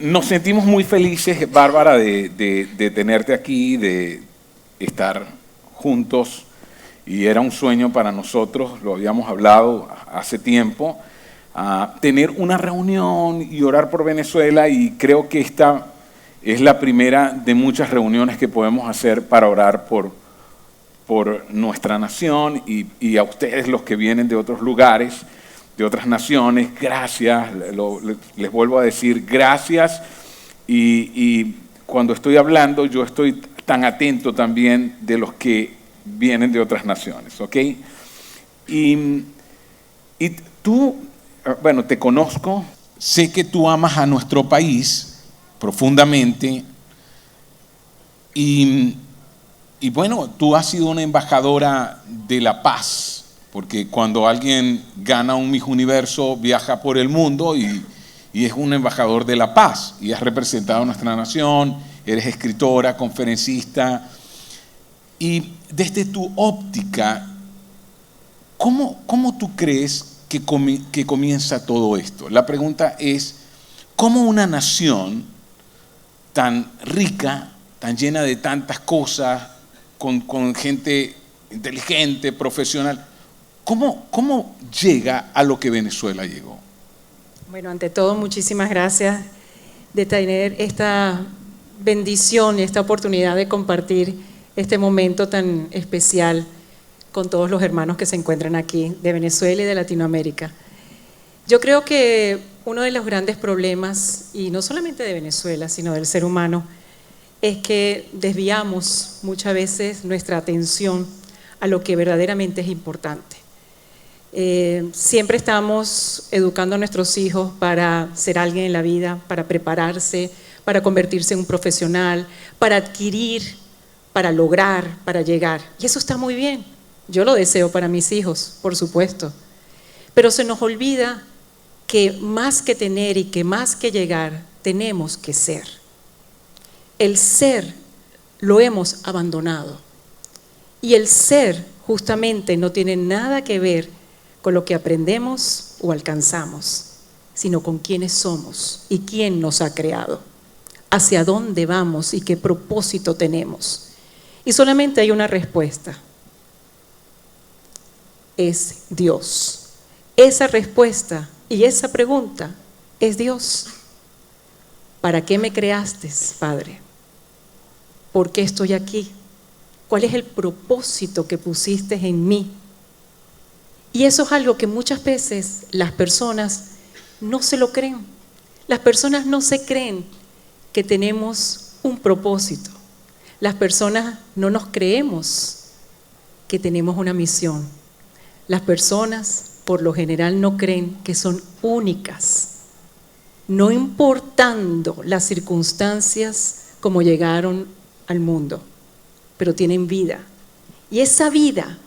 Nos sentimos muy felices, Bárbara, de tenerte aquí, de estar juntos. Y era un sueño para nosotros, lo habíamos hablado hace tiempo, tener una reunión y orar por Venezuela, y creo que esta es la primera de muchas reuniones que podemos hacer para orar por nuestra nación y a ustedes, los que vienen de otros lugares, de otras naciones. Gracias, les vuelvo a decir gracias, y cuando estoy hablando yo estoy tan atento también de los que vienen de otras naciones, ¿ok? Y tú, bueno, te conozco, sé que tú amas a nuestro país profundamente, y bueno, tú has sido una embajadora de la paz, porque cuando alguien gana un Miss Universo viaja por el mundo y es un embajador de la paz, y has representado a nuestra nación, eres escritora, conferencista. Y desde tu óptica, ¿cómo tú crees que comienza todo esto? La pregunta es, ¿cómo una nación tan rica, tan llena de tantas cosas, con gente inteligente, profesional, ¿cómo llega a lo que Venezuela llegó? Bueno, ante todo, muchísimas gracias de tener esta bendición y esta oportunidad de compartir este momento tan especial con todos los hermanos que se encuentran aquí de Venezuela y de Latinoamérica. Yo creo que uno de los grandes problemas, y no solamente de Venezuela, sino del ser humano, es que desviamos muchas veces nuestra atención a lo que verdaderamente es importante. Siempre estamos educando a nuestros hijos para ser alguien en la vida, para prepararse, para convertirse en un profesional, para adquirir, para lograr, para llegar. Y eso está muy bien. Yo lo deseo para mis hijos, por supuesto. Pero se nos olvida que más que tener y que más que llegar, tenemos que ser. El ser lo hemos abandonado. Y el ser justamente no tiene nada que ver con lo que aprendemos o alcanzamos, sino con quiénes somos y quién nos ha creado, hacia dónde vamos y qué propósito tenemos. Y solamente hay una respuesta: es Dios. Esa respuesta y esa pregunta es Dios. ¿Para qué me creaste, Padre? ¿Por qué estoy aquí? ¿Cuál es el propósito que pusiste en mí? Y eso es algo que muchas veces las personas no se lo creen. Las personas no se creen que tenemos un propósito. Las personas no nos creemos que tenemos una misión. Las personas, por lo general, no creen que son únicas, no importando las circunstancias como llegaron al mundo, pero tienen vida. Y esa vida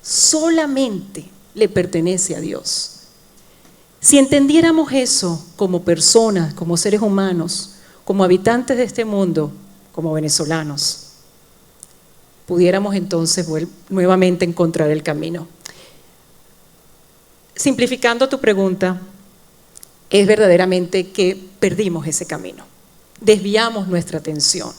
solamente le pertenece a Dios. Si entendiéramos eso como personas, como seres humanos, como habitantes de este mundo, como venezolanos, pudiéramos entonces nuevamente encontrar el camino. Simplificando tu pregunta, es verdaderamente que perdimos ese camino, desviamos nuestra atención.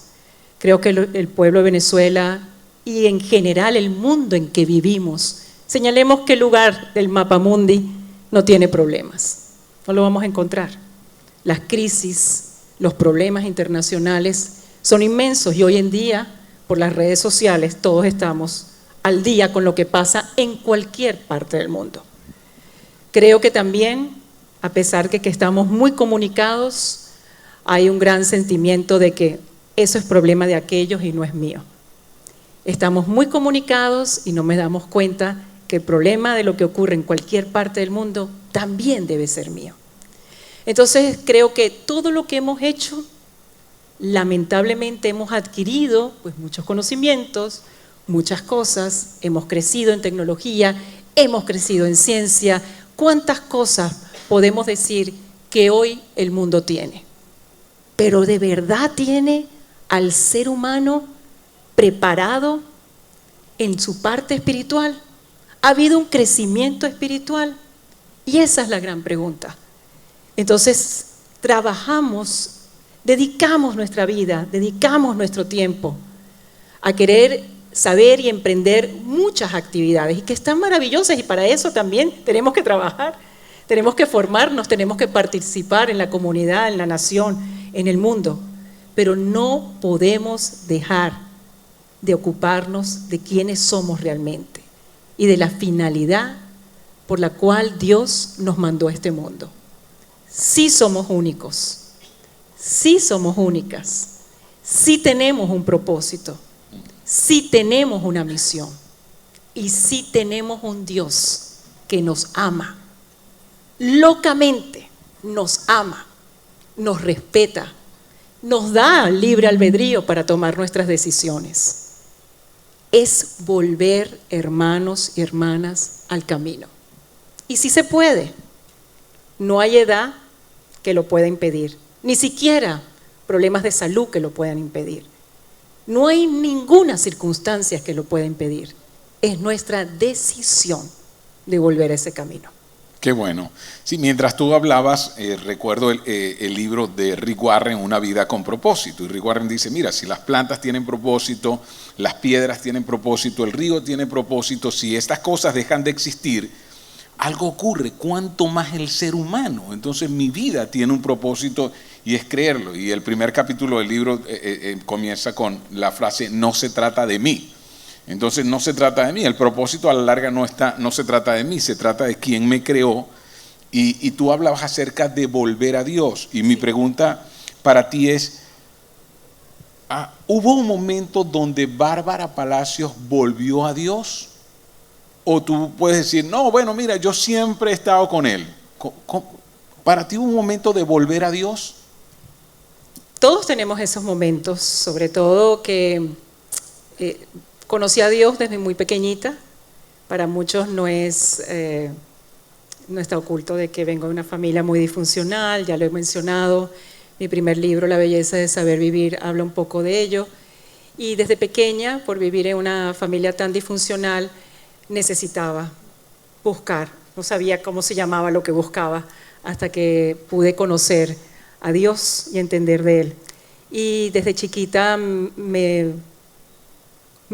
Creo que el pueblo de Venezuela y en general el mundo en que vivimos, señalemos qué lugar del mapamundi no tiene problemas, no lo vamos a encontrar. Las crisis, los problemas internacionales son inmensos y hoy en día, por las redes sociales, todos estamos al día con lo que pasa en cualquier parte del mundo. Creo que también, a pesar de que estamos muy comunicados, hay un gran sentimiento de que eso es problema de aquellos y no es mío. Estamos muy comunicados y no nos damos cuenta que el problema de lo que ocurre en cualquier parte del mundo también debe ser mío. Entonces creo que todo lo que hemos hecho, lamentablemente hemos adquirido pues muchos conocimientos, muchas cosas, hemos crecido en tecnología, hemos crecido en ciencia. ¿Cuántas cosas podemos decir que hoy el mundo tiene? Pero ¿de verdad tiene al ser humano preparado en su parte espiritual? ¿Ha habido un crecimiento espiritual? Y esa es la gran pregunta. Entonces, trabajamos dedicamos nuestra vida, dedicamos nuestro tiempo a querer saber y emprender muchas actividades y que están maravillosas, y para eso también tenemos que trabajar, tenemos que formarnos, tenemos que participar en la comunidad, en la nación, en el mundo, pero no podemos dejar de ocuparnos de quiénes somos realmente y de la finalidad por la cual Dios nos mandó a este mundo. Sí somos únicos, sí somos únicas, sí tenemos un propósito, sí tenemos una misión y sí tenemos un Dios que nos ama, locamente nos ama, nos respeta, nos da libre albedrío para tomar nuestras decisiones. Es volver, hermanos y hermanas, al camino. Y sí se puede. No hay edad que lo pueda impedir, ni siquiera problemas de salud que lo puedan impedir. No hay ninguna circunstancia que lo pueda impedir. Es nuestra decisión de volver a ese camino. Qué bueno. Sí, mientras tú hablabas, recuerdo el libro de Rick Warren, Una vida con propósito. Y Rick Warren dice, mira, si las plantas tienen propósito, las piedras tienen propósito, el río tiene propósito, si estas cosas dejan de existir, algo ocurre, cuánto más el ser humano. Entonces mi vida tiene un propósito y es creerlo. Y el primer capítulo del libro comienza con la frase, no se trata de mí. Entonces no se trata de mí, el propósito a la larga no se trata de mí, se trata de quién me creó. Y tú hablabas acerca de volver a Dios. Y mi pregunta para ti es, ¿hubo un momento donde Bárbara Palacios volvió a Dios? O tú puedes decir, no, bueno, mira, yo siempre he estado con Él. ¿Para ti hubo un momento de volver a Dios? Todos tenemos esos momentos, sobre todo que conocí a Dios desde muy pequeñita. Para muchos no está oculto de que vengo de una familia muy disfuncional, ya lo he mencionado. Mi primer libro, La belleza de saber vivir, habla un poco de ello. Y desde pequeña, por vivir en una familia tan disfuncional, necesitaba buscar. No sabía cómo se llamaba lo que buscaba hasta que pude conocer a Dios y entender de Él. Y desde chiquita me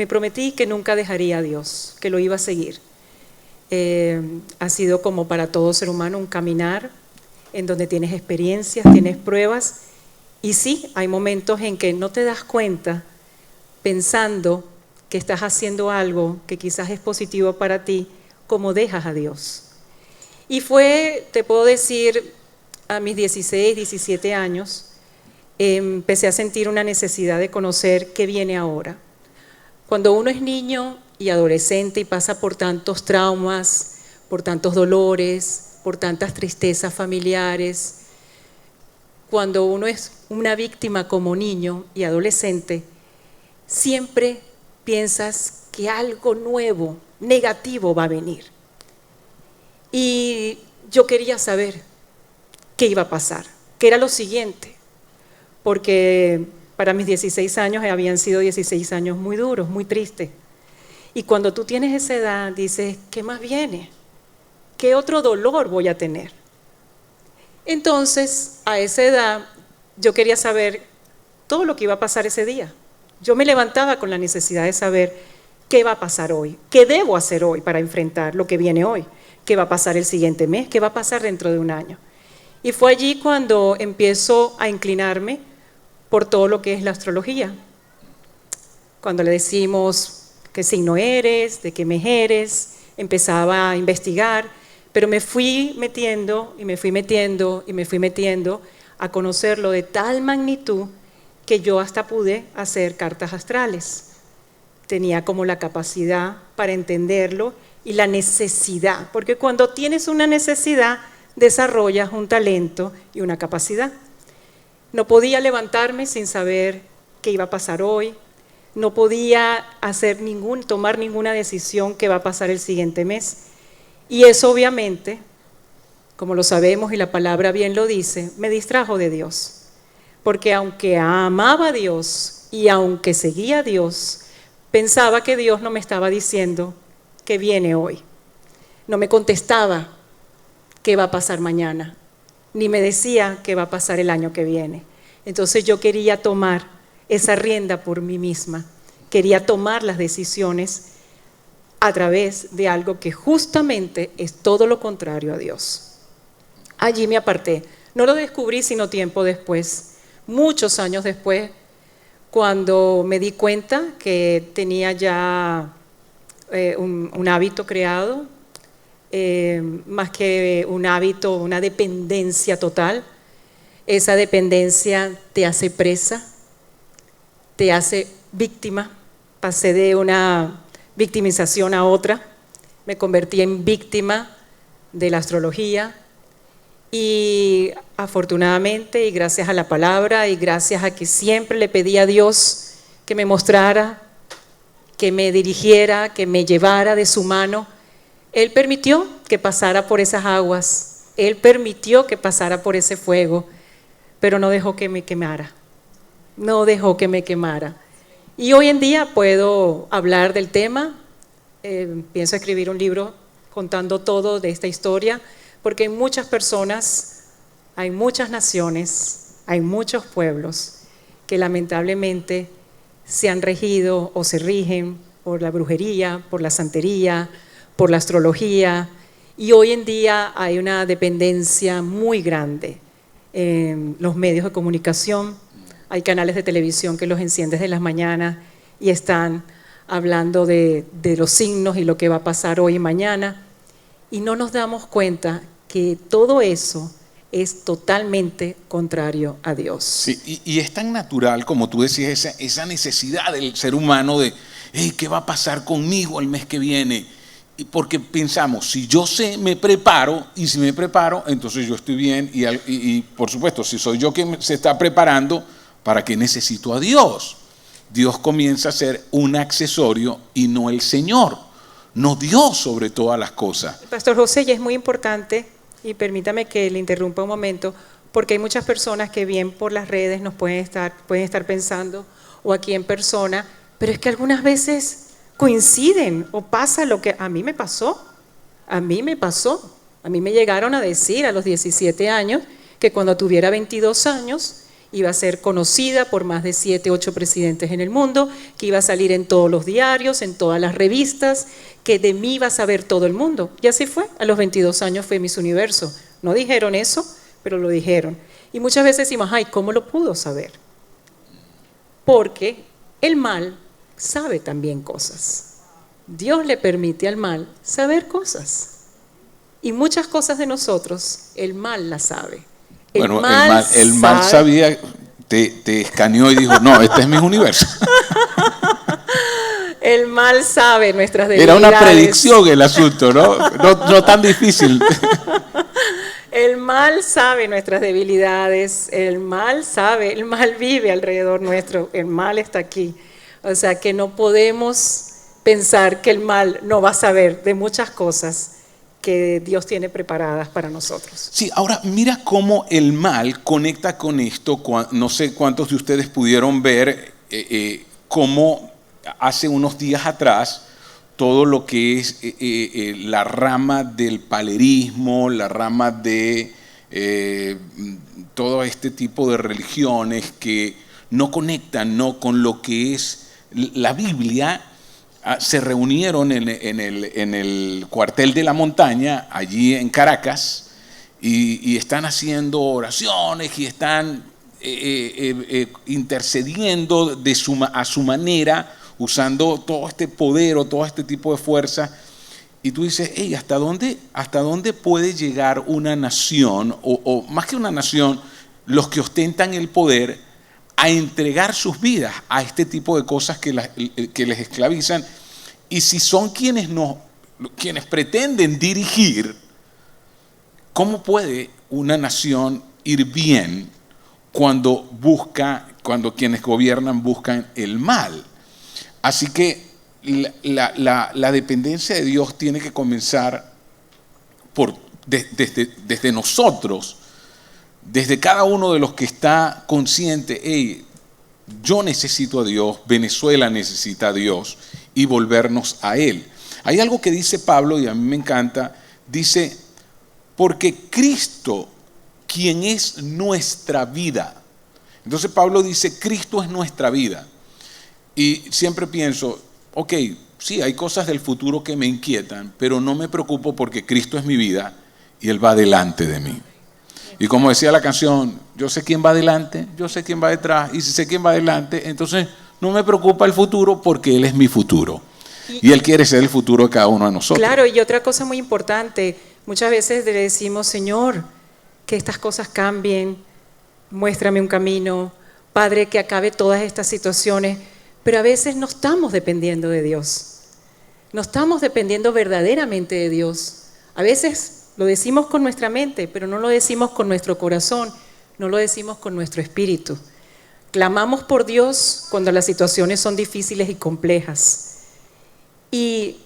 prometí que nunca dejaría a Dios, que lo iba a seguir. Ha sido como para todo ser humano un caminar en donde tienes experiencias, tienes pruebas, y sí, hay momentos en que no te das cuenta pensando que estás haciendo algo que quizás es positivo para ti, como dejas a Dios. Y fue, te puedo decir, a mis 16, 17 años, empecé a sentir una necesidad de conocer qué viene ahora. Cuando uno es niño y adolescente y pasa por tantos traumas, por tantos dolores, por tantas tristezas familiares, cuando uno es una víctima como niño y adolescente, siempre piensas que algo nuevo, negativo va a venir. Y yo quería saber qué iba a pasar, qué era lo siguiente, porque para mis 16 años habían sido 16 años muy duros, muy tristes. Y cuando tú tienes esa edad, dices, ¿qué más viene? ¿Qué otro dolor voy a tener? Entonces, a esa edad, yo quería saber todo lo que iba a pasar ese día. Yo me levantaba con la necesidad de saber qué va a pasar hoy, qué debo hacer hoy para enfrentar lo que viene hoy, qué va a pasar el siguiente mes, qué va a pasar dentro de un año. Y fue allí cuando empiezo a inclinarme por todo lo que es la astrología. Cuando le decimos qué signo eres, de qué mes eres, empezaba a investigar, pero me fui metiendo y me fui metiendo y me fui metiendo a conocerlo de tal magnitud que yo hasta pude hacer cartas astrales. Tenía como la capacidad para entenderlo y la necesidad, porque cuando tienes una necesidad, desarrollas un talento y una capacidad. No podía levantarme sin saber qué iba a pasar hoy, no podía tomar ninguna decisión qué va a pasar el siguiente mes. Y eso obviamente, como lo sabemos y la palabra bien lo dice, me distrajo de Dios. Porque aunque amaba a Dios y aunque seguía a Dios, pensaba que Dios no me estaba diciendo qué viene hoy. No me contestaba qué va a pasar mañana, ni me decía qué va a pasar el año que viene. Entonces yo quería tomar esa rienda por mí misma, quería tomar las decisiones a través de algo que justamente es todo lo contrario a Dios. Allí me aparté. No lo descubrí sino tiempo después, muchos años después, cuando me di cuenta que tenía ya un hábito creado, más que un hábito, una dependencia total. Esa dependencia te hace presa, te hace víctima. Pasé de una victimización a otra, me convertí en víctima de la astrología y afortunadamente y gracias a la palabra y gracias a que siempre le pedí a Dios que me mostrara, que me dirigiera, que me llevara de su mano, Él permitió que pasara por esas aguas, Él permitió que pasara por ese fuego, pero no dejó que me quemara, no dejó que me quemara. Y hoy en día puedo hablar del tema, pienso escribir un libro contando todo de esta historia, porque hay muchas personas, hay muchas naciones, hay muchos pueblos que lamentablemente se han regido o se rigen por la brujería, por la santería, por la astrología, y hoy en día hay una dependencia muy grande en los medios de comunicación. Hay canales de televisión que los enciendes de las mañanas y están hablando de los signos y lo que va a pasar hoy y mañana. Y no nos damos cuenta que todo eso es totalmente contrario a Dios. Sí, y es tan natural, como tú decías, esa necesidad del ser humano de, hey, ¿qué va a pasar conmigo el mes que viene? Y porque pensamos, si yo me preparo, y si me preparo, entonces yo estoy bien. Y por supuesto, si soy yo quien se está preparando, ¿para qué necesito a Dios? Dios comienza a ser un accesorio y no el Señor, no Dios sobre todas las cosas. Pastor José, y es muy importante, y permítame que le interrumpa un momento, porque hay muchas personas que bien por las redes nos pueden estar pensando, o aquí en persona, pero es que algunas veces coinciden o pasa lo que a mí me pasó. A mí me llegaron a decir a los 17 años que cuando tuviera 22 años iba a ser conocida por más de 7, 8 presidentes en el mundo, que iba a salir en todos los diarios, en todas las revistas, que de mí iba a saber todo el mundo. Y así fue, a los 22 años fue Miss Universo. No dijeron eso, pero lo dijeron. Y muchas veces decimos, ay, ¿cómo lo pudo saber? Porque el mal sabe también cosas. Dios le permite al mal saber cosas. Y muchas cosas de nosotros, el mal las sabe. El mal sabía, te escaneó y dijo, no, este es mi universo. El mal sabe nuestras debilidades. Era una predicción el asunto, ¿no? No tan difícil. El mal sabe nuestras debilidades, el mal vive alrededor nuestro, el mal está aquí. O sea que no podemos pensar que el mal no va a saber de muchas cosas que Dios tiene preparadas para nosotros. Sí, ahora mira cómo el mal conecta con esto. No sé cuántos de ustedes pudieron ver cómo hace unos días atrás todo lo que es la rama del palerismo, la rama de todo este tipo de religiones que no conectan, ¿no?, con lo que es la Biblia. Se reunieron en el cuartel de la montaña, allí en Caracas, y están haciendo oraciones y están intercediendo a su manera, usando todo este poder o todo este tipo de fuerza. Y tú dices, hey, ¿hasta dónde puede llegar una nación, o más que una nación, los que ostentan el poder, a entregar sus vidas a este tipo de cosas que les esclavizan? Y si son quienes pretenden dirigir, ¿cómo puede una nación ir bien cuando quienes gobiernan buscan el mal? Así que la dependencia de Dios tiene que comenzar desde nosotros, desde cada uno de los que está consciente, hey, yo necesito a Dios, Venezuela necesita a Dios, y volvernos a Él. Hay algo que dice Pablo y a mí me encanta, dice, porque Cristo, quien es nuestra vida, Entonces Pablo dice, Cristo es nuestra vida. Y siempre pienso, ok, sí, hay cosas del futuro que me inquietan, pero no me preocupo porque Cristo es mi vida y Él va delante de mí. Y como decía la canción, yo sé quién va adelante, yo sé quién va detrás, y si sé quién va adelante, entonces no me preocupa el futuro porque Él es mi futuro. Y Él quiere ser el futuro de cada uno de nosotros. Claro, y otra cosa muy importante, muchas veces le decimos, Señor, que estas cosas cambien, muéstrame un camino, Padre, que acabe todas estas situaciones, pero a veces no estamos dependiendo de Dios, no estamos dependiendo verdaderamente de Dios. A veces lo decimos con nuestra mente, pero no lo decimos con nuestro corazón, no lo decimos con nuestro espíritu. Clamamos por Dios cuando las situaciones son difíciles y complejas. Y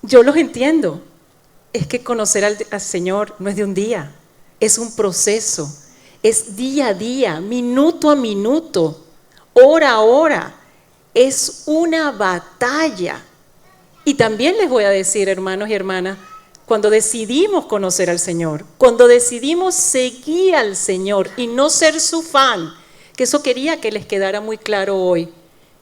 yo los entiendo, es que conocer al Señor no es de un día, es un proceso, es día a día, minuto a minuto, hora a hora, es una batalla. Y también les voy a decir, hermanos y hermanas, cuando decidimos conocer al Señor, cuando decidimos seguir al Señor y no ser su fan, que eso quería que les quedara muy claro hoy,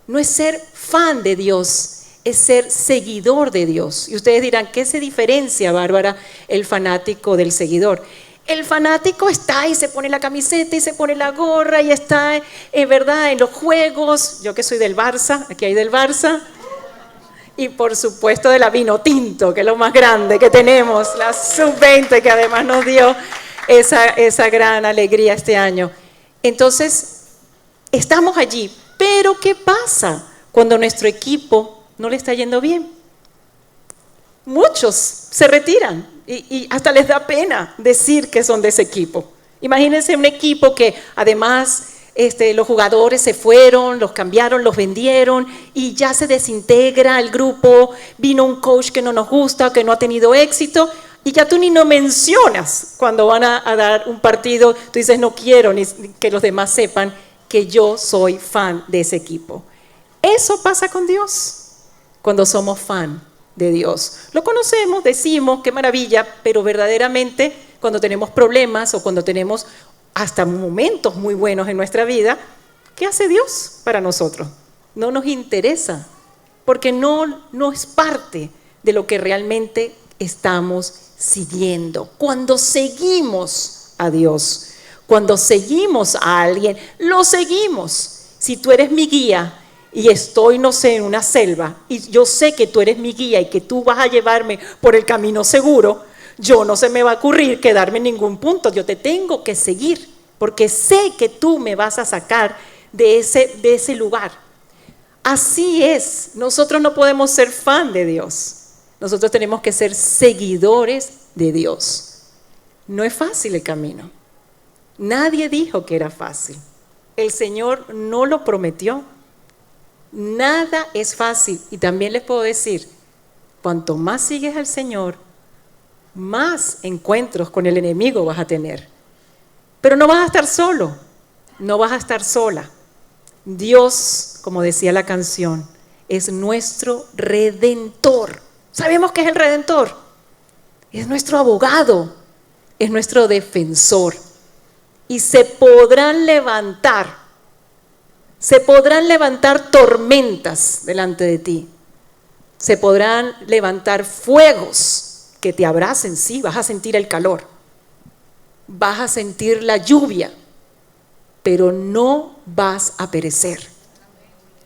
no es ser fan de Dios, es ser seguidor de Dios. Y ustedes dirán, ¿qué se diferencia, Bárbara, el fanático del seguidor? El fanático está y se pone la camiseta y se pone la gorra y está, ¿verdad?, en los juegos. Yo que soy del Barça, aquí hay del Barça. Y por supuesto de la Vinotinto, que es lo más grande que tenemos, la Sub-20, que además nos dio esa gran alegría este año. Entonces, estamos allí. Pero ¿qué pasa cuando nuestro equipo no le está yendo bien? Muchos se retiran y hasta les da pena decir que son de ese equipo. Imagínense un equipo que además los jugadores se fueron, los cambiaron, los vendieron y ya se desintegra el grupo, vino un coach que no nos gusta, que no ha tenido éxito y ya tú ni no mencionas cuando van a dar un partido, tú dices no quiero ni que los demás sepan que yo soy fan de ese equipo. Eso pasa con Dios cuando somos fan de Dios. Lo conocemos, decimos, qué maravilla, pero verdaderamente cuando tenemos problemas o cuando tenemos hasta momentos muy buenos en nuestra vida, ¿qué hace Dios para nosotros? No nos interesa, porque no es parte de lo que realmente estamos siguiendo. Cuando seguimos a Dios, cuando seguimos a alguien, lo seguimos. Si tú eres mi guía y estoy, no sé, en una selva, y yo sé que tú eres mi guía y que tú vas a llevarme por el camino seguro, yo no se me va a ocurrir quedarme en ningún punto, yo te tengo que seguir, porque sé que tú me vas a sacar de ese lugar. Así es, nosotros no podemos ser fan de Dios, nosotros tenemos que ser seguidores de Dios. No es fácil el camino, nadie dijo que era fácil, el Señor no lo prometió, nada es fácil. Y también les puedo decir, cuanto más sigues al Señor, más encuentros con el enemigo vas a tener. Pero no vas a estar solo, no vas a estar sola. Dios, como decía la canción, es nuestro Redentor. ¿Sabemos qué es el Redentor? Es nuestro abogado, es nuestro defensor. Y se podrán levantar tormentas delante de ti. Se podrán levantar fuegos que te abracen, sí, vas a sentir el calor, vas a sentir la lluvia, pero no vas a perecer.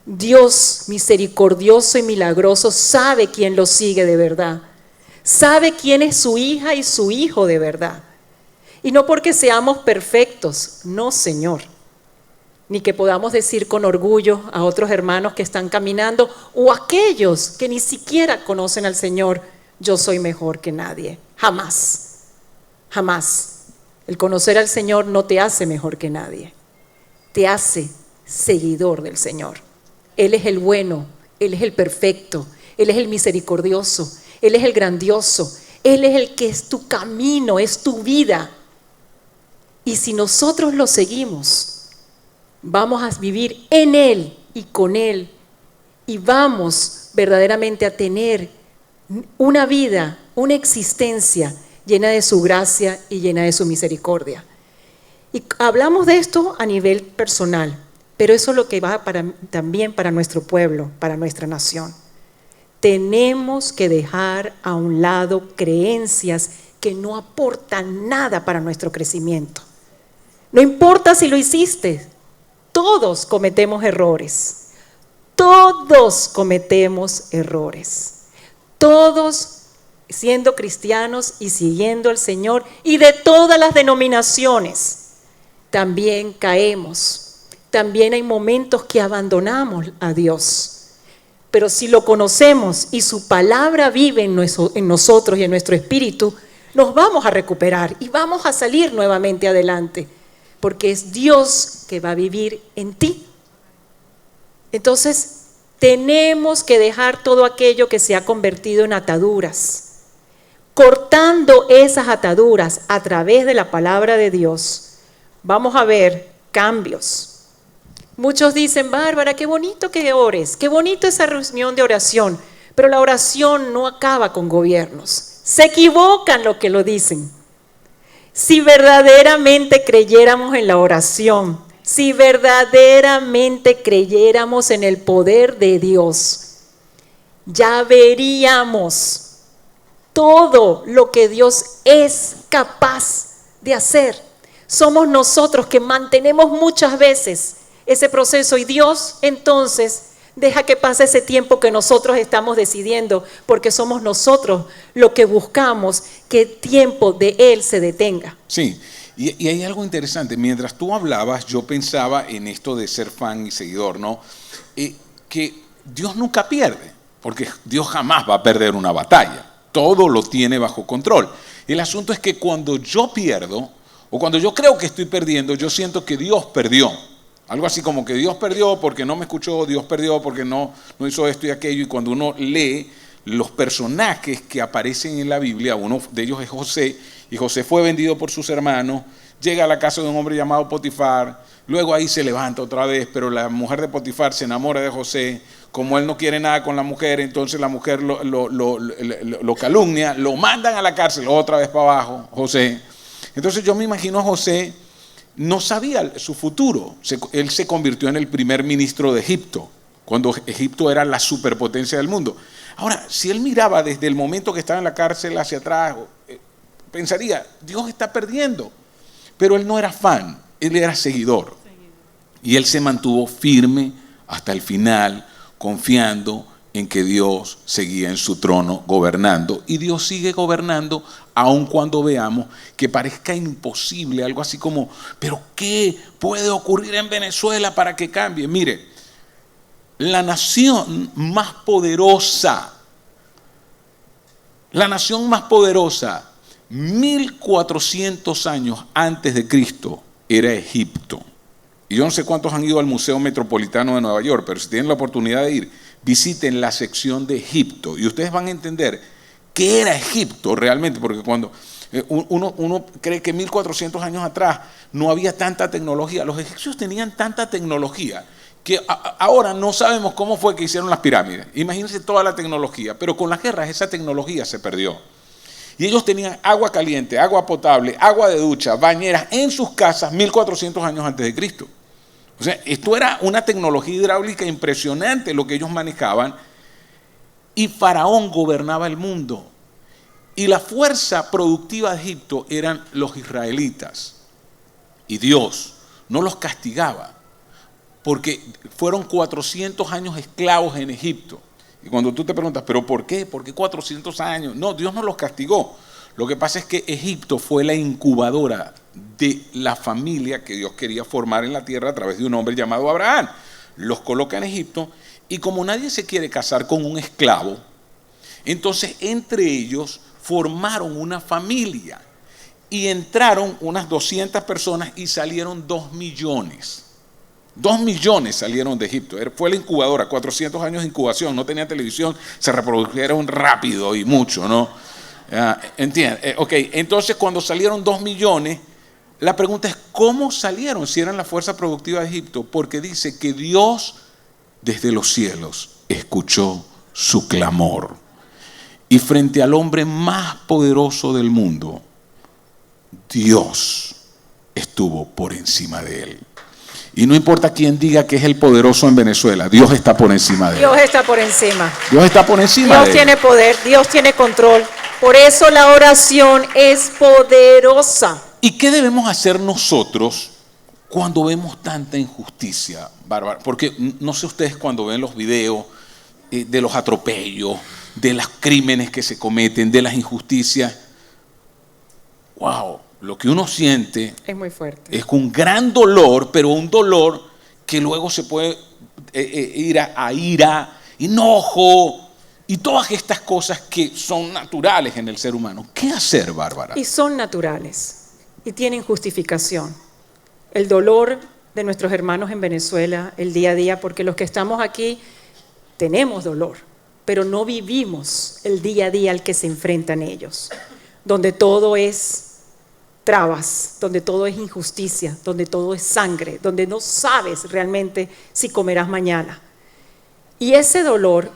Dios misericordioso y milagroso sabe quién lo sigue de verdad, sabe quién es su hija y su hijo de verdad. Y no porque seamos perfectos, no, Señor, ni que podamos decir con orgullo a otros hermanos que están caminando o aquellos que ni siquiera conocen al Señor, yo soy mejor que nadie. Jamás, jamás. El conocer al Señor no te hace mejor que nadie, te hace seguidor del Señor. Él es el bueno, Él es el perfecto, Él es el misericordioso, Él es el grandioso, Él es el que es tu camino, es tu vida. Y si nosotros lo seguimos, vamos a vivir en Él y con Él y vamos verdaderamente a tener una vida, una existencia llena de su gracia y llena de su misericordia. Y hablamos de esto a nivel personal, pero eso es lo que va también para nuestro pueblo, para nuestra nación. Tenemos que dejar a un lado creencias que no aportan nada para nuestro crecimiento. No importa si lo hiciste, todos cometemos errores. Todos cometemos errores. Todos siendo cristianos y siguiendo al Señor y de todas las denominaciones, también caemos. También hay momentos que abandonamos a Dios. Pero si lo conocemos y su palabra vive en nosotros y en nuestro espíritu, nos vamos a recuperar y vamos a salir nuevamente adelante, porque es Dios que va a vivir en ti. Entonces, tenemos que dejar todo aquello que se ha convertido en ataduras. Cortando esas ataduras a través de la palabra de Dios, vamos a ver cambios. Muchos dicen, Bárbara, qué bonito que ores, qué bonito esa reunión de oración, pero la oración no acaba con gobiernos. Se equivocan los que lo dicen. Si verdaderamente creyéramos en la oración, si verdaderamente creyéramos en el poder de Dios, ya veríamos todo lo que Dios es capaz de hacer. Somos nosotros que mantenemos muchas veces ese proceso y Dios entonces deja que pase ese tiempo que nosotros estamos decidiendo, porque somos nosotros los que buscamos que el tiempo de Él se detenga. Sí, y hay algo interesante. Mientras tú hablabas, yo pensaba en esto de ser fan y seguidor, ¿no? Que Dios nunca pierde, porque Dios jamás va a perder una batalla. Todo lo tiene bajo control. El asunto es que cuando yo pierdo, o cuando yo creo que estoy perdiendo, yo siento que Dios perdió. Algo así como que Dios perdió porque no me escuchó, Dios perdió porque no hizo esto y aquello. Y cuando uno lee los personajes que aparecen en la Biblia, uno de ellos es José, y José fue vendido por sus hermanos, llega a la casa de un hombre llamado Potifar, luego ahí se levanta otra vez, pero la mujer de Potifar se enamora de José. Como él no quiere nada con la mujer, entonces la mujer lo calumnia, lo mandan a la cárcel, otra vez para abajo, José. Entonces yo me imagino a José, no sabía su futuro. Él se convirtió en el primer ministro de Egipto, cuando Egipto era la superpotencia del mundo. Ahora, si él miraba desde el momento que estaba en la cárcel hacia atrás, pensaría, Dios está perdiendo. Pero él no era fan, él era seguidor. Y él se mantuvo firme hasta el final, confiando en que Dios seguía en su trono gobernando. Y Dios sigue gobernando aun cuando veamos que parezca imposible, algo así como, ¿pero qué puede ocurrir en Venezuela para que cambie? Mire, la nación más poderosa, 1400 años antes de Cristo, era Egipto. Y yo no sé cuántos han ido al Museo Metropolitano de Nueva York, pero si tienen la oportunidad de ir, visiten la sección de Egipto y ustedes van a entender qué era Egipto realmente, porque cuando uno cree que 1400 años atrás no había tanta tecnología, los egipcios tenían tanta tecnología que ahora no sabemos cómo fue que hicieron las pirámides. Imagínense toda la tecnología, pero con las guerras esa tecnología se perdió. Y ellos tenían agua caliente, agua potable, agua de ducha, bañeras en sus casas 1400 años antes de Cristo. O sea, esto era una tecnología hidráulica impresionante lo que ellos manejaban. Y Faraón gobernaba el mundo. Y la fuerza productiva de Egipto eran los israelitas. Y Dios no los castigaba, porque fueron 400 años esclavos en Egipto. Y cuando tú te preguntas, ¿pero por qué? ¿Por qué 400 años? No, Dios no los castigó. Lo que pasa es que Egipto fue la incubadora de la familia que Dios quería formar en la tierra a través de un hombre llamado Abraham. Los coloca en Egipto y como nadie se quiere casar con un esclavo, entonces entre ellos formaron una familia y entraron unas 200 personas y salieron 2 millones. 2 millones salieron de Egipto. Fue la incubadora, 400 años de incubación, no tenían televisión, se reprodujeron rápido y mucho, ¿no? ¿Entiendes? Ok, entonces cuando salieron 2 millones, la pregunta es, ¿cómo salieron si eran la fuerza productiva de Egipto? Porque dice que Dios desde los cielos escuchó su clamor. Y frente al hombre más poderoso del mundo, Dios estuvo por encima de él. Y no importa quién diga que es el poderoso en Venezuela, Dios está por encima de él. Dios está por encima. Dios está por encima de él. Dios tiene poder, Dios tiene control. Por eso la oración es poderosa. ¿Y qué debemos hacer nosotros cuando vemos tanta injusticia, Bárbara? Porque no sé ustedes cuando ven los videos de los atropellos, de los crímenes que se cometen, de las injusticias. ¡Wow! Lo que uno siente es muy fuerte. Es un gran dolor, pero un dolor que luego se puede ir a ira, enojo y todas estas cosas que son naturales en el ser humano. ¿Qué hacer, Bárbara? Y son naturales y tienen justificación. El dolor de nuestros hermanos en Venezuela, el día a día, porque los que estamos aquí tenemos dolor, pero no vivimos el día a día al que se enfrentan ellos, donde todo es trabas, donde todo es injusticia, donde todo es sangre, donde no sabes realmente si comerás mañana. Y ese dolor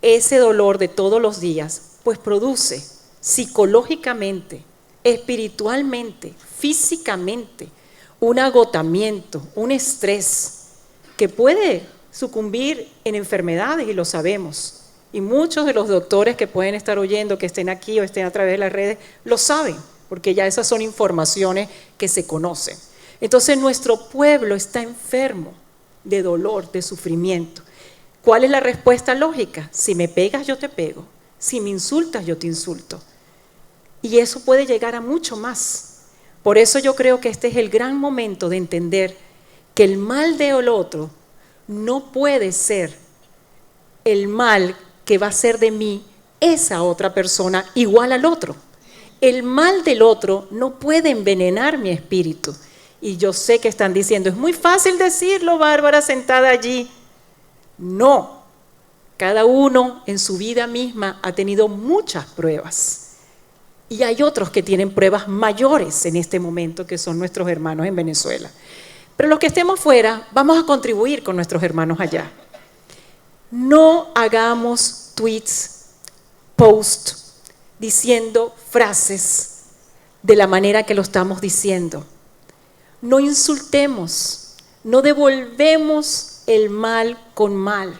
de todos los días, pues produce psicológicamente, espiritualmente, físicamente, un agotamiento, un estrés que puede sucumbir en enfermedades, y lo sabemos. Y muchos de los doctores que pueden estar oyendo, que estén aquí o estén a través de las redes, lo saben, porque ya esas son informaciones que se conocen. Entonces nuestro pueblo está enfermo de dolor, de sufrimiento. ¿Cuál es la respuesta lógica? Si me pegas, yo te pego. Si me insultas, yo te insulto. Y eso puede llegar a mucho más. Por eso yo creo que este es el gran momento de entender que el mal del otro no puede ser el mal que va a ser de mí esa otra persona igual al otro. El mal del otro no puede envenenar mi espíritu. Y yo sé que están diciendo, es muy fácil decirlo, Bárbara, sentada allí. No, cada uno en su vida misma ha tenido muchas pruebas. Y hay otros que tienen pruebas mayores en este momento, que son nuestros hermanos en Venezuela. Pero los que estemos fuera, vamos a contribuir con nuestros hermanos allá. No hagamos tweets, posts, diciendo frases de la manera que lo estamos diciendo. No insultemos, no devolvemos el mal con mal.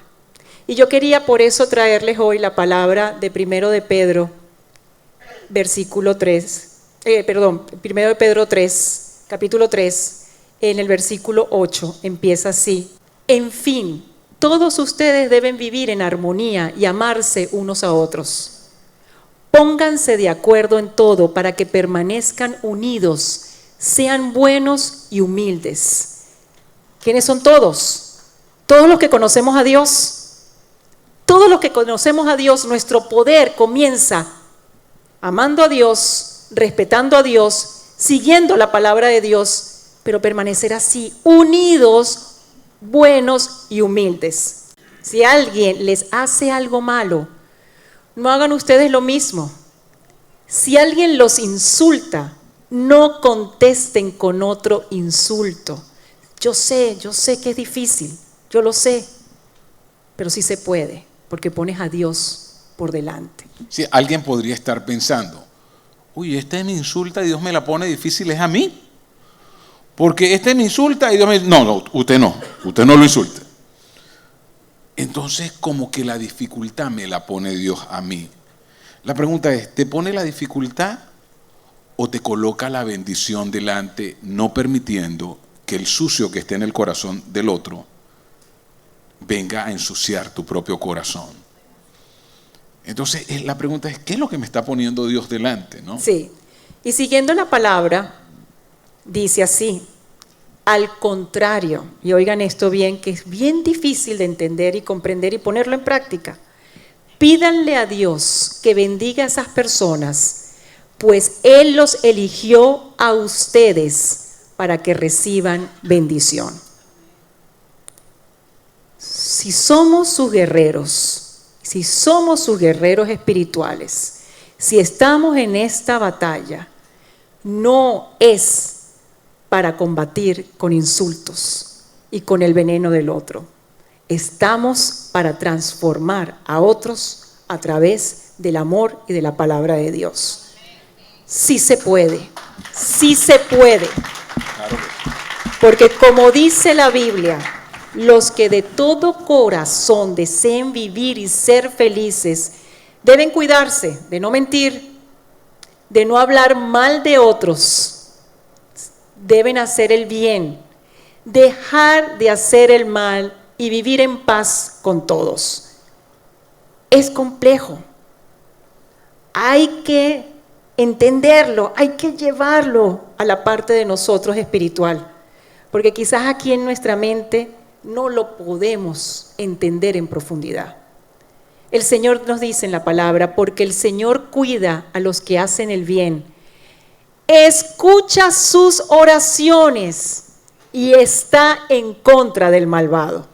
Y yo quería por eso traerles hoy la palabra de 1 de Pedro, versículo 3, 1 de Pedro 3, capítulo 3, en el versículo 8, empieza así. En fin, todos ustedes deben vivir en armonía y amarse unos a otros. Pónganse de acuerdo en todo para que permanezcan unidos, sean buenos y humildes. ¿Quiénes son todos? Todos los que conocemos a Dios. Todos los que conocemos a Dios, nuestro poder comienza amando a Dios, respetando a Dios, siguiendo la palabra de Dios, pero permanecer así, unidos, buenos y humildes. Si alguien les hace algo malo, no hagan ustedes lo mismo. Si alguien los insulta, no contesten con otro insulto. Yo sé que es difícil, yo lo sé, pero sí se puede, porque pones a Dios por delante. Sí, alguien podría estar pensando, uy, este me insulta y Dios me la pone difícil, es a mí. Porque este me insulta y Dios me dice, no, usted no lo insulte. Entonces, como que la dificultad me la pone Dios a mí. La pregunta es, ¿te pone la dificultad o te coloca la bendición delante, no permitiendo que el sucio que esté en el corazón del otro venga a ensuciar tu propio corazón? Entonces, la pregunta es, ¿qué es lo que me está poniendo Dios delante, no? Sí, y siguiendo la palabra, dice así, al contrario, y oigan esto bien, que es bien difícil de entender y comprender y ponerlo en práctica. Pídanle a Dios que bendiga a esas personas, pues Él los eligió a ustedes para que reciban bendición. Si somos sus guerreros espirituales, si estamos en esta batalla, no es para combatir con insultos y con el veneno del otro. Estamos para transformar a otros a través del amor y de la palabra de Dios. Sí se puede, sí se puede. Porque como dice la Biblia, los que de todo corazón deseen vivir y ser felices deben cuidarse de no mentir, de no hablar mal de otros, deben hacer el bien, dejar de hacer el mal y vivir en paz con todos. Es complejo. Hay que entenderlo, hay que llevarlo a la parte de nosotros espiritual, porque quizás aquí en nuestra mente no lo podemos entender en profundidad. El Señor nos dice en la palabra, porque el Señor cuida a los que hacen el bien, escucha sus oraciones y está en contra del malvado.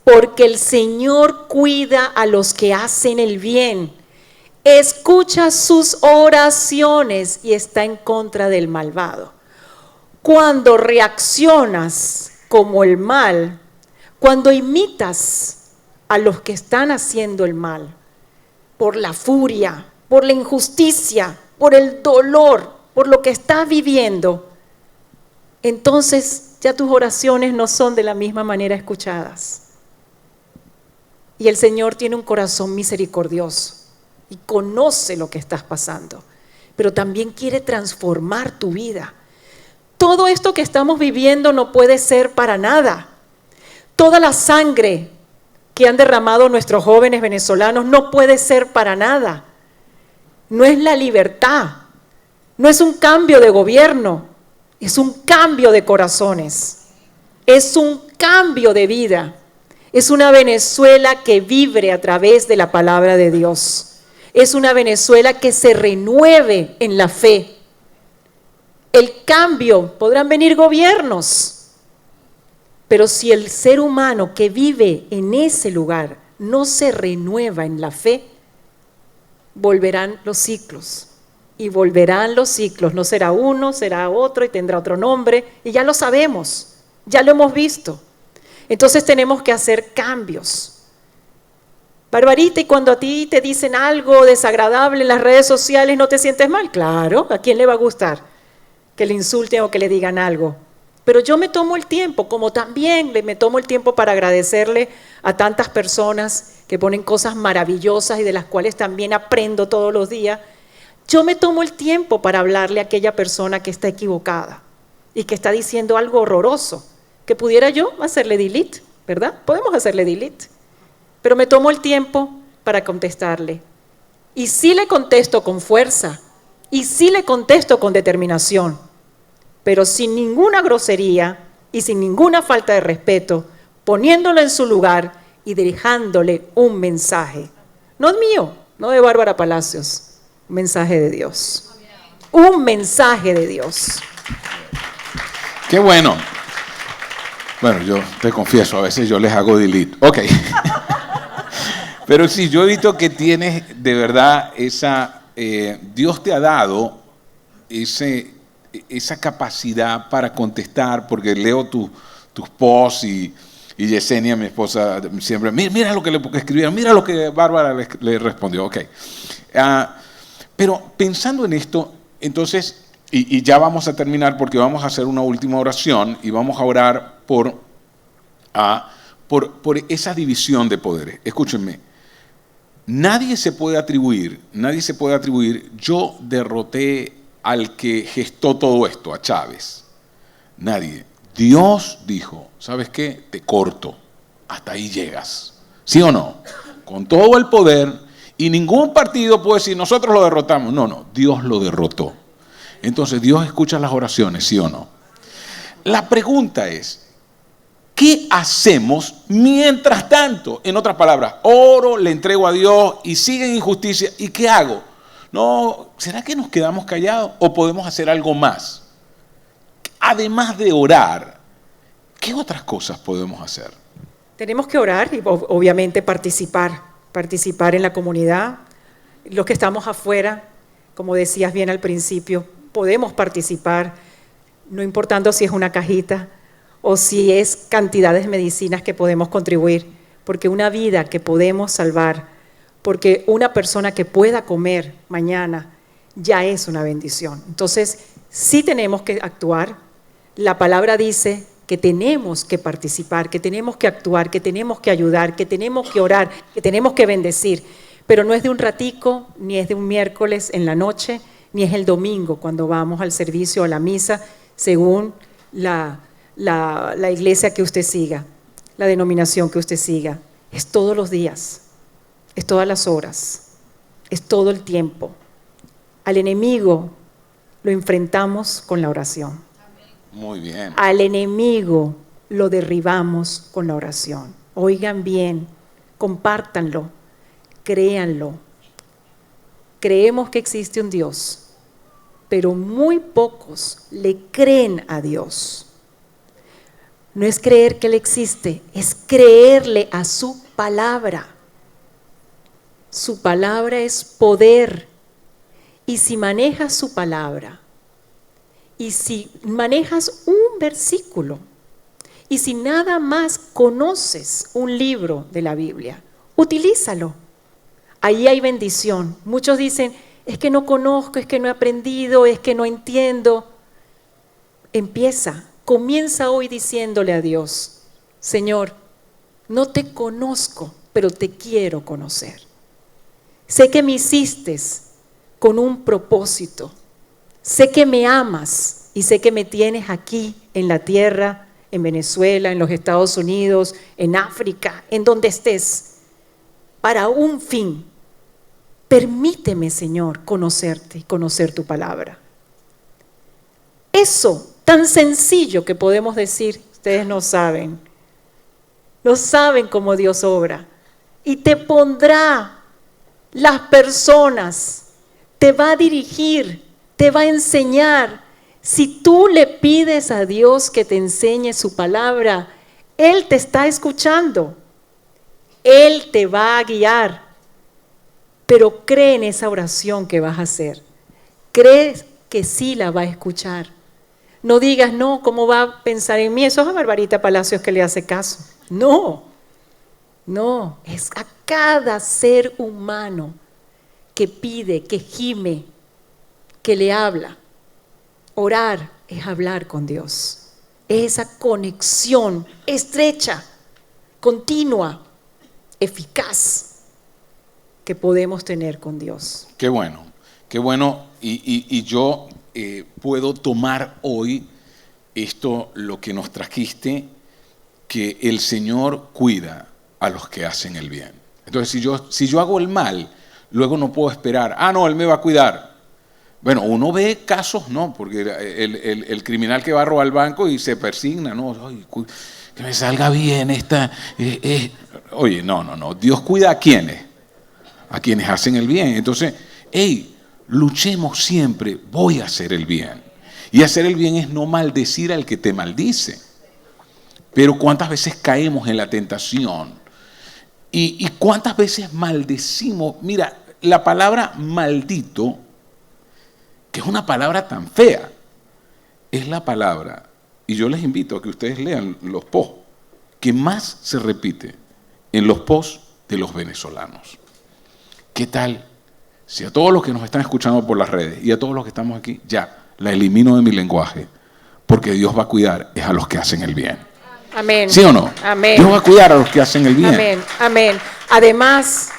Porque el Señor cuida a los que hacen el bien, escucha sus oraciones y está en contra del malvado. Cuando reaccionas como el mal, cuando imitas a los que están haciendo el mal, por la furia, por la injusticia, por el dolor, por lo que estás viviendo, entonces ya tus oraciones no son de la misma manera escuchadas. Y el Señor tiene un corazón misericordioso y conoce lo que estás pasando, pero también quiere transformar tu vida. Todo esto que estamos viviendo no puede ser para nada. Toda la sangre que han derramado nuestros jóvenes venezolanos no puede ser para nada. No es la libertad, no es un cambio de gobierno, es un cambio de corazones, es un cambio de vida. Es una Venezuela que vibre a través de la palabra de Dios. Es una Venezuela que se renueve en la fe. El cambio, podrán venir gobiernos, pero si el ser humano que vive en ese lugar no se renueva en la fe, volverán los ciclos. Y volverán los ciclos. No será uno, será otro y tendrá otro nombre. Y ya lo sabemos, ya lo hemos visto. Entonces tenemos que hacer cambios. Barbarita, y cuando a ti te dicen algo desagradable en las redes sociales, ¿no te sientes mal? Claro, ¿a quién le va a gustar que le insulten o que le digan algo? Pero yo me tomo el tiempo, como también me tomo el tiempo para agradecerle a tantas personas que ponen cosas maravillosas y de las cuales también aprendo todos los días. Yo me tomo el tiempo para hablarle a aquella persona que está equivocada y que está diciendo algo horroroso, que pudiera yo hacerle delete, ¿verdad? Podemos hacerle delete, pero me tomo el tiempo para contestarle. Y sí le contesto con fuerza, y sí le contesto con determinación, pero sin ninguna grosería y sin ninguna falta de respeto, poniéndolo en su lugar y dejándole un mensaje. No es mío, no de Bárbara Palacios, un mensaje de Dios. Un mensaje de Dios. Qué bueno. Bueno, yo te confieso, a veces yo les hago delete. Ok. Pero sí, yo he visto que tienes de verdad esa... Dios te ha dado esa capacidad para contestar, porque leo tus posts y Yesenia, mi esposa, siempre, mira lo que le escribieron, mira lo que Bárbara le respondió. Ok. Pero pensando en esto, entonces... Y ya vamos a terminar porque vamos a hacer una última oración y vamos a orar por esa división de poderes. Escúchenme, nadie se puede atribuir, yo derroté al que gestó todo esto, a Chávez. Nadie. Dios dijo, ¿sabes qué? Te corto, hasta ahí llegas. ¿Sí o no? Con todo el poder, y ningún partido puede decir, nosotros lo derrotamos. No, Dios lo derrotó. Entonces Dios escucha las oraciones, ¿sí o no? La pregunta es, ¿qué hacemos mientras tanto? En otras palabras, oro, le entrego a Dios y sigue en injusticia. ¿Y qué hago? No, ¿será que nos quedamos callados o podemos hacer algo más? Además de orar, ¿qué otras cosas podemos hacer? Tenemos que orar y obviamente participar en la comunidad. Los que estamos afuera, como decías bien al principio, podemos participar, no importando si es una cajita o si es cantidades de medicinas que podemos contribuir, porque una vida que podemos salvar, porque una persona que pueda comer mañana ya es una bendición. Entonces, sí tenemos que actuar, La palabra dice que tenemos que participar, que tenemos que actuar, que tenemos que ayudar, que tenemos que orar, que tenemos que bendecir. Pero no es de un ratico, ni es de un miércoles en la noche, ni es el domingo cuando vamos al servicio o a la misa, según la iglesia que usted siga, la denominación que usted siga. Es todos los días, es todas las horas, es todo el tiempo. Al enemigo lo enfrentamos con la oración. Muy bien. Al enemigo lo derribamos con la oración. Oigan bien, compártanlo, créanlo. Creemos que existe un Dios, pero muy pocos le creen a Dios. No es creer que Él existe, es creerle a su palabra. Su palabra es poder. Y si manejas su palabra, y si manejas un versículo, y si nada más conoces un libro de la Biblia, utilízalo. Ahí hay bendición. Muchos dicen, es que no conozco, es que no he aprendido, es que no entiendo. Comienza hoy diciéndole a Dios, Señor, no te conozco, pero te quiero conocer. Sé que me hiciste con un propósito. Sé que me amas y sé que me tienes aquí en la tierra, en Venezuela, en los Estados Unidos, en África, en donde estés, para un fin. Permíteme, Señor, conocerte y conocer tu palabra. Eso tan sencillo que podemos decir, ustedes no saben cómo Dios obra. Y te pondrá las personas, te va a dirigir, te va a enseñar. Si tú le pides a Dios que te enseñe su palabra, Él te está escuchando. Él te va a guiar. Pero cree en esa oración que vas a hacer. Cree que sí la va a escuchar. No digas, no, ¿cómo va a pensar en mí? Eso es a Barbarita Palacios que le hace caso. No, es a cada ser humano que pide, que gime, que le habla. Orar es hablar con Dios. Es esa conexión estrecha, continua, eficaz que podemos tener con Dios. Qué bueno. Y yo puedo tomar hoy esto, lo que nos trajiste, que el Señor cuida a los que hacen el bien. Entonces, si yo hago el mal, luego no puedo esperar, no, Él me va a cuidar. Bueno, uno ve casos, no, porque el criminal que va a robar el banco y se persigna, no, ay, que me salga bien esta. Oye, no, Dios cuida a quienes hacen el bien. Entonces, luchemos siempre, voy a hacer el bien. Y hacer el bien es no maldecir al que te maldice. Pero ¿cuántas veces caemos en la tentación? ¿Y cuántas veces maldecimos? Mira, la palabra maldito, que es una palabra tan fea, es la palabra, y yo les invito a que ustedes lean los posts, que más se repite en los posts de los venezolanos. ¿Qué tal si a todos los que nos están escuchando por las redes y a todos los que estamos aquí, ya la elimino de mi lenguaje? Porque Dios va a cuidar es a los que hacen el bien. Amén. ¿Sí o no? Amén. Dios va a cuidar a los que hacen el bien. Amén. Además,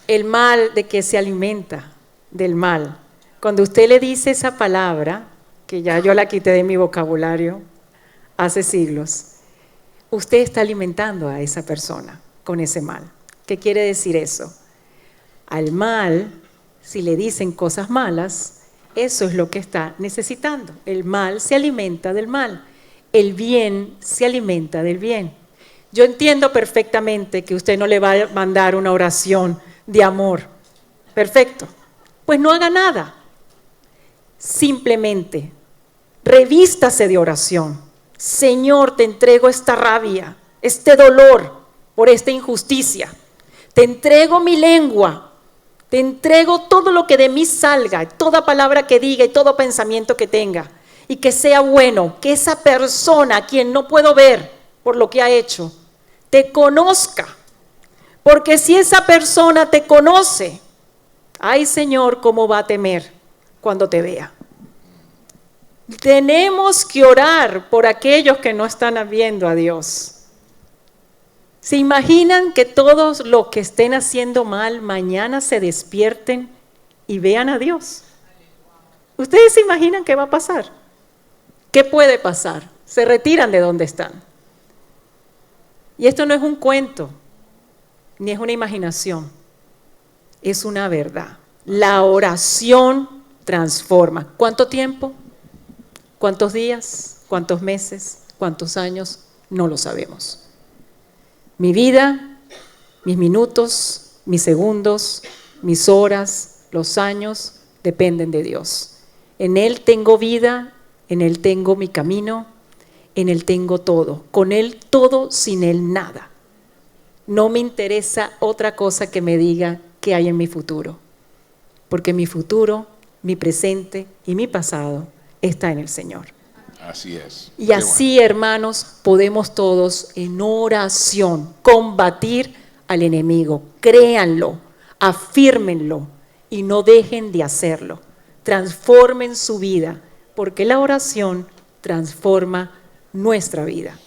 el mal de que se alimenta del mal. Cuando usted le dice esa palabra, que ya yo la quité de mi vocabulario hace siglos, usted está alimentando a esa persona con ese mal. ¿Qué quiere decir eso? Al mal, si le dicen cosas malas, eso es lo que está necesitando. El mal se alimenta del mal. El bien se alimenta del bien. Yo entiendo perfectamente que usted no le va a mandar una oración de amor. Perfecto. Pues no haga nada. Simplemente revístase de oración. Señor, te entrego esta rabia, este dolor por esta injusticia. Te entrego mi lengua. Te entrego todo lo que de mí salga, toda palabra que diga y todo pensamiento que tenga. Y que sea bueno, que esa persona a quien no puedo ver por lo que ha hecho, te conozca. Porque si esa persona te conoce, ay Señor, ¿cómo va a temer cuando te vea? Tenemos que orar por aquellos que no están viendo a Dios. ¿Se imaginan que todos los que estén haciendo mal mañana se despierten y vean a Dios? ¿Ustedes se imaginan qué va a pasar? ¿Qué puede pasar? Se retiran de donde están. Y esto no es un cuento, ni es una imaginación, es una verdad. La oración transforma. ¿Cuánto tiempo? ¿Cuántos días? ¿Cuántos meses? ¿Cuántos años? No lo sabemos. Mi vida, mis minutos, mis segundos, mis horas, los años, dependen de Dios. En Él tengo vida, en Él tengo mi camino, en Él tengo todo. Con Él todo, sin Él nada. No me interesa otra cosa que me diga qué hay en mi futuro, porque mi futuro, mi presente y mi pasado está en el Señor. Así es. Y así, hermanos, podemos todos en oración combatir al enemigo. Créanlo, afírmenlo y no dejen de hacerlo. Transformen su vida, porque la oración transforma nuestra vida.